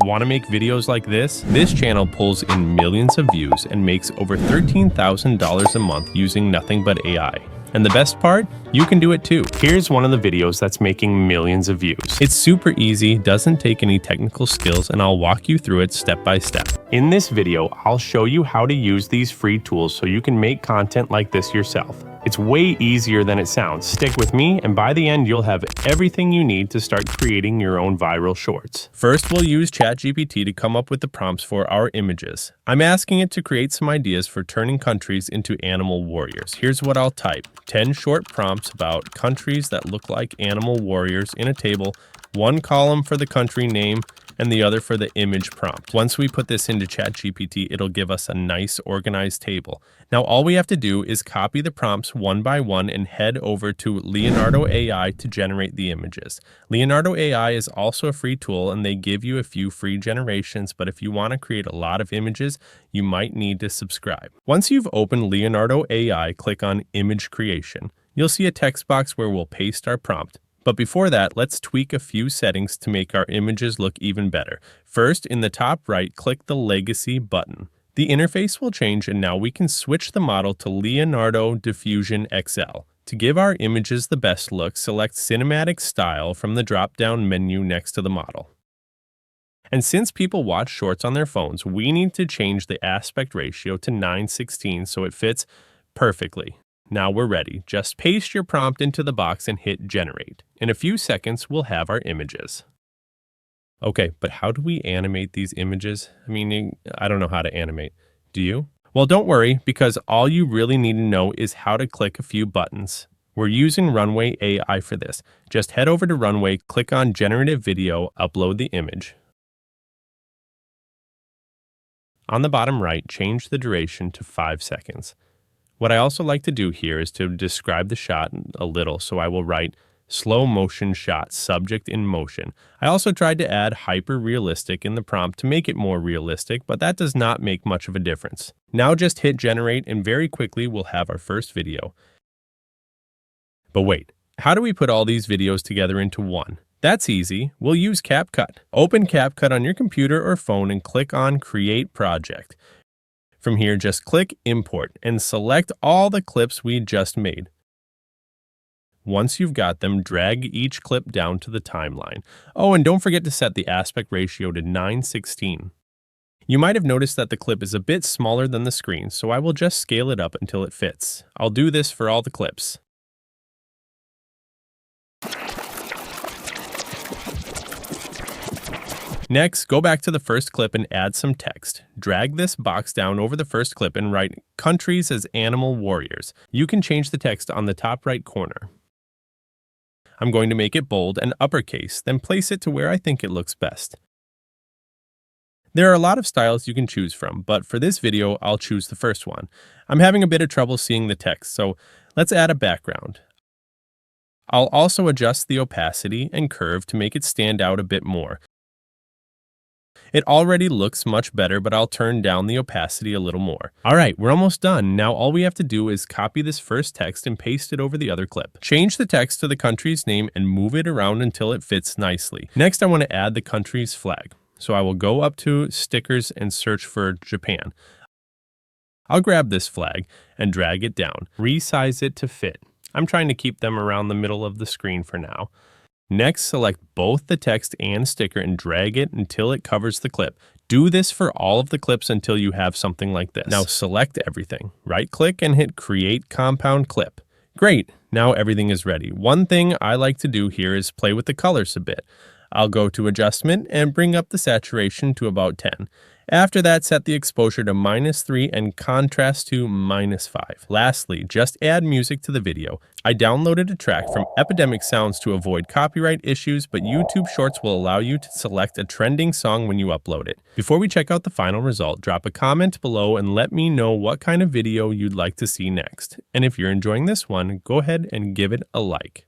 Want to make videos like this? This channel pulls in millions of views and makes over $13,000 a month using nothing but AI. And the best part? You can do it too. Here's one of the videos that's making millions of views. It's super easy, doesn't take any technical skills, and I'll walk you through it step by step. In this video, I'll show you how to use these free tools so you can make content like this yourself. It's way easier than it sounds. Stick with me, and by the end, you'll have everything you need to start creating your own viral shorts. First, we'll use ChatGPT to come up with the prompts for our images. I'm asking it to create some ideas for turning countries into animal warriors. Here's what I'll type: 10 short prompts about countries that look like animal warriors in a table, one column for the country name, and the other for the image prompt. Once we put this into ChatGPT, it'll give us a nice organized table. Now all we have to do is copy the prompts one by one and head over to Leonardo AI to generate the images. Leonardo AI is also a free tool and they give you a few free generations, but if you want to create a lot of images, you might need to subscribe. Once you've opened Leonardo AI, click on Image Creation. You'll see a text box where we'll paste our prompt. But before that, let's tweak a few settings to make our images look even better. First, in the top right, click the Legacy button. The interface will change and now we can switch the model to Leonardo Diffusion XL. To give our images the best look, select Cinematic Style from the drop-down menu next to the model. And since people watch shorts on their phones, we need to change the aspect ratio to 9:16 so it fits perfectly. Now we're ready. Just paste your prompt into the box and hit generate. In a few seconds, we'll have our images. Okay, but how do we animate these images? I don't know how to animate. Do you? Well, don't worry, because all you really need to know is how to click a few buttons. We're using Runway AI for this. Just head over to Runway, click on Generative Video, upload the image. On the bottom right, change the duration to 5 seconds. What I also like to do here is to describe the shot a little, so I will write slow motion shot, subject in motion. I also tried to add hyper realistic in the prompt to make it more realistic, but that does not make much of a difference. Now just hit generate and very quickly we'll have our first video. But wait, how do we put all these videos together into one? That's easy. We'll use CapCut. Open CapCut on your computer or phone and click on Create Project. From here, just click Import and select all the clips we just made. Once you've got them, drag each clip down to the timeline. Oh, and don't forget to set the aspect ratio to 9:16. You might have noticed that the clip is a bit smaller than the screen, so I will just scale it up until it fits. I'll do this for all the clips. Next, go back to the first clip and add some text. Drag this box down over the first clip and write countries as animal warriors. You can change the text on the top right corner. I'm going to make it bold and uppercase, then place it to where I think it looks best. There are a lot of styles you can choose from, but for this video, I'll choose the first one. I'm having a bit of trouble seeing the text, so let's add a background. I'll also adjust the opacity and curve to make it stand out a bit more. It already looks much better, but I'll turn down the opacity a little more. All right, we're almost done. Now all we have to do is copy this first text and paste it over the other clip. Change the text to the country's name and move it around until it fits nicely. Next, I want to add the country's flag. So I will go up to stickers and search for Japan. I'll grab this flag and drag it down. Resize it to fit. I'm trying to keep them around the middle of the screen for now. Next, select both the text and sticker and drag it until it covers the clip. Do this for all of the clips until you have something like this. Now select everything. Right-click and hit Create Compound Clip. Great, now everything is ready. One thing I like to do here is play with the colors a bit. I'll go to Adjustment and bring up the saturation to about 10. After that, set the exposure to -3 and contrast to -5. Lastly, just add music to the video. I downloaded a track from Epidemic Sounds to avoid copyright issues, but YouTube Shorts will allow you to select a trending song when you upload it. Before we check out the final result, drop a comment below and let me know what kind of video you'd like to see next. And if you're enjoying this one, go ahead and give it a like.